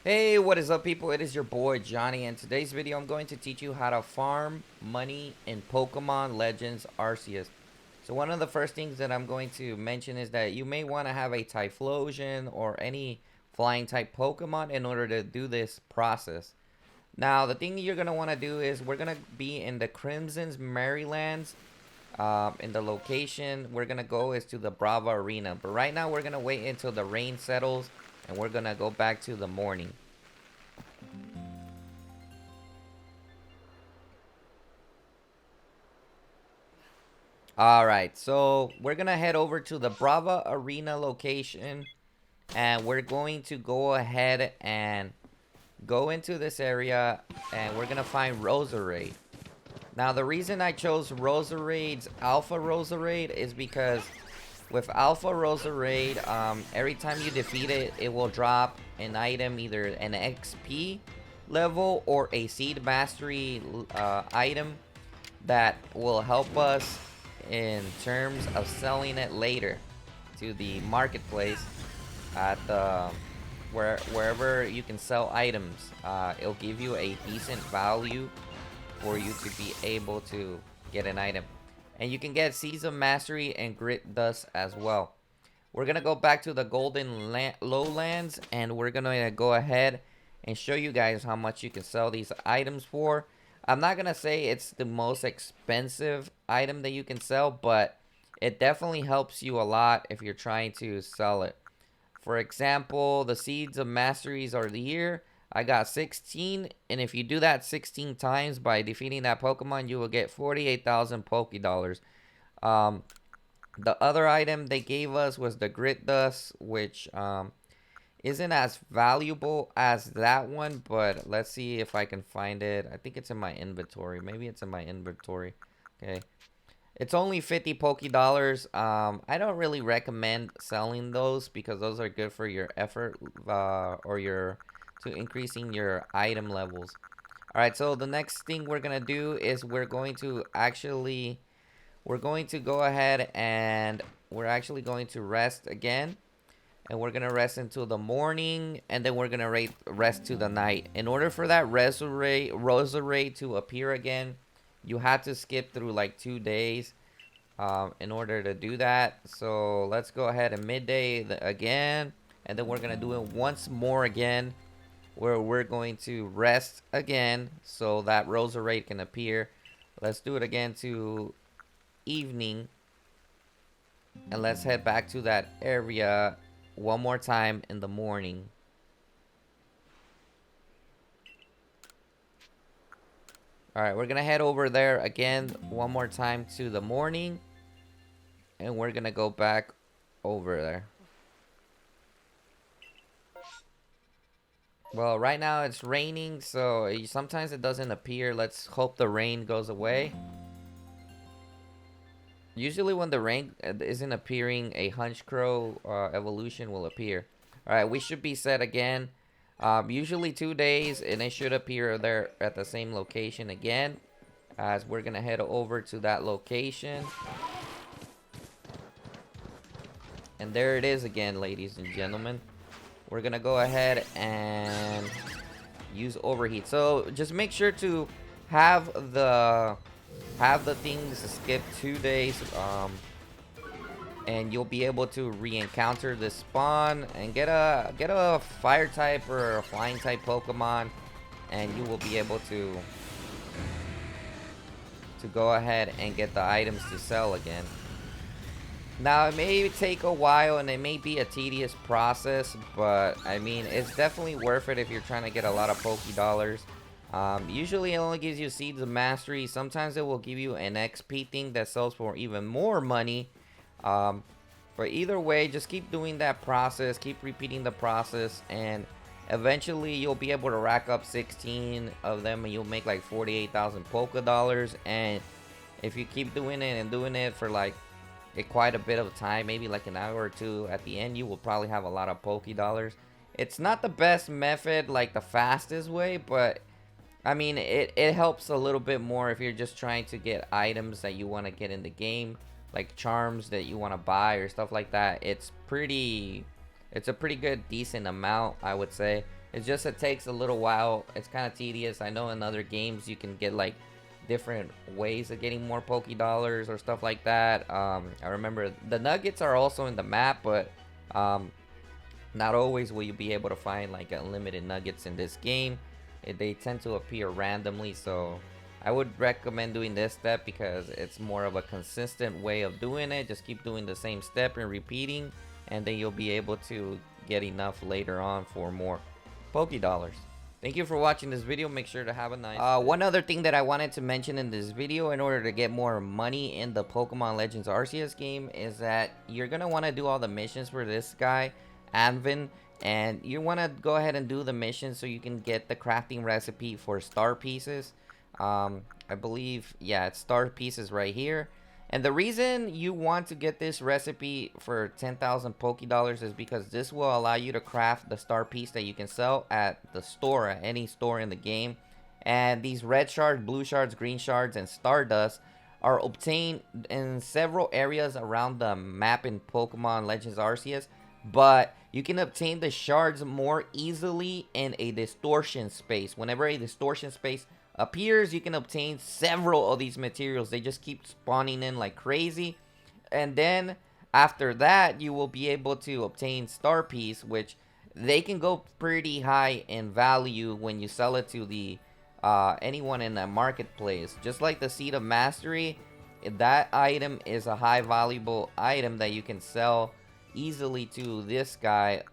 Hey, what is up, people? It is your boy Johnny, and today's video I'm going to teach you how to farm money in Pokemon Legends Arceus. So one of the first things that I'm going to mention is that you may want to have a Typhlosion or any flying type Pokemon in order to do this process. Now, the thing you're going to want to do is we're going to be in the Crimson's Marylands. In the location we're going to go is to the Brava Arena. But right now we're going to wait until the rain settles and we're going to go back to the morning. Alright, so we're gonna head over to the Brava Arena location and we're going to go ahead and go into this area and we're gonna find Roserade. Now the reason I chose Roserade's Alpha Roserade is because with Alpha Roserade, every time you defeat it, it will drop an item, either an XP level or a Seed Mastery item that will help us in terms of selling it later to the marketplace at the wherever you can sell items. It'll give you a decent value for you to be able to get an item, and you can get Seeds of Mastery and Grit Dust as well. We're gonna go back to the Golden Lowlands and we're gonna go ahead and show you guys how much you can sell these items for. I'm not gonna say it's the most expensive item that you can sell, but it definitely helps you a lot if you're trying to sell it. For example, the Seeds of Masteries are the year. I got 16, and if you do that 16 times by defeating that Pokemon, you will get 48,000 Poke Dollars. Um, the other item they gave us was the Grit Dust, which isn't as valuable as that one, but let's see if I can find it. I think it's in my inventory. Maybe it's in my inventory. Okay. It's only 50 Poke Dollars. I don't really recommend selling those because those are good for your effort or your to increasing your item levels. All right, so the next thing we're going to do is we're going to go ahead and we're actually going to rest again, and we're gonna rest until the morning, and then we're gonna rest to the night. In order for that Roserade to appear again, you had to skip through like 2 days in order to do that. So let's go ahead and midday again, and then we're gonna do it once more again, where we're going to rest again so that Roserade can appear. Let's do it again to evening, and let's head back to that area one more time in the morning. All right, we're gonna head over there again one more time to the morning, and we're gonna go back over there. Well, right now it's raining, so sometimes it doesn't appear. Let's hope the rain goes away. Usually when the rain isn't appearing, a Hunchcrow evolution will appear. All right, we should be set again. Usually 2 days, and it should appear there at the same location again. As we're gonna head over to that location. And there it is again, ladies and gentlemen. We're gonna go ahead and use overheat. So just make sure to have the things skip 2 days, and you'll be able to re-encounter this spawn and get a fire type or a flying type Pokemon, and you will be able to go ahead and get the items to sell again. Now, it may take a while and it may be a tedious process, but I mean, it's definitely worth it if you're trying to get a lot of Poke Dollars. Usually it only gives you Seeds of Mastery. Sometimes it will give you an XP thing that sells for even more money. But either way, just keep doing that process, keep repeating the process, and eventually you'll be able to rack up 16 of them and you'll make like 48,000 Poke Dollars. And if you keep doing it and doing it for like quite a bit of time, maybe like an hour or two, at the end you will probably have a lot of Poke Dollars. It's not the best method, like the fastest way, but I mean it helps a little bit more if you're just trying to get items that you want to get in the game, like charms that you want to buy or stuff like that. It's a pretty good decent amount, I would say. It's just it takes a little while. It's kind of tedious. I know in other games you can get like different ways of getting more Poké Dollars or stuff like that. I remember the nuggets are also in the map, but not always will you be able to find like unlimited nuggets in this game. They tend to appear randomly, so I would recommend doing this step because it's more of a consistent way of doing it. Just keep doing the same step and repeating, and then you'll be able to get enough later on for more Poké Dollars. Thank you for watching this video. Make sure to have a nice one other thing that I wanted to mention in this video in order to get more money in the Pokemon Legends Arceus game is that you're going to want to do all the missions for this guy, Anvin, and you want to go ahead and do the missions so you can get the crafting recipe for star pieces. I believe, yeah, it's star pieces right here. And the reason you want to get this recipe for 10,000 Poké Dollars is because this will allow you to craft the star piece that you can sell at the store, at any store in the game. And these red shards, blue shards, green shards, and stardust are obtained in several areas around the map in Pokemon Legends Arceus. But you can obtain the shards more easily in a distortion space. Whenever a distortion space appears, you can obtain several of these materials. They just keep spawning in like crazy, and then after that you will be able to obtain star piece, which they can go pretty high in value when you sell it to the anyone in the marketplace. Just like the seed of mastery, that item is a high valuable item that you can sell easily to this guy,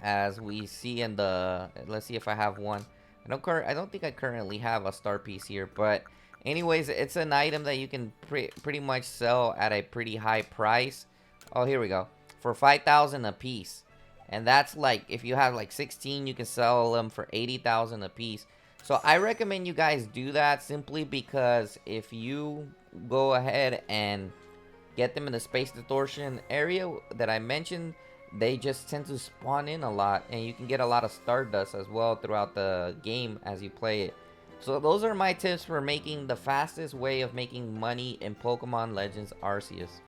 as we see in the, let's see if I have one. I don't think I currently have a star piece here, but anyways, it's an item that you can pretty much sell at a pretty high price. Oh, here we go. For 5,000 a piece. And that's like, if you have like 16, you can sell them for 80,000 a piece. So I recommend you guys do that simply because if you go ahead and get them in the space distortion area that I mentioned, they just tend to spawn in a lot, and you can get a lot of stardust as well throughout the game as you play it. So those are my tips for making the fastest way of making money in Pokemon Legends Arceus.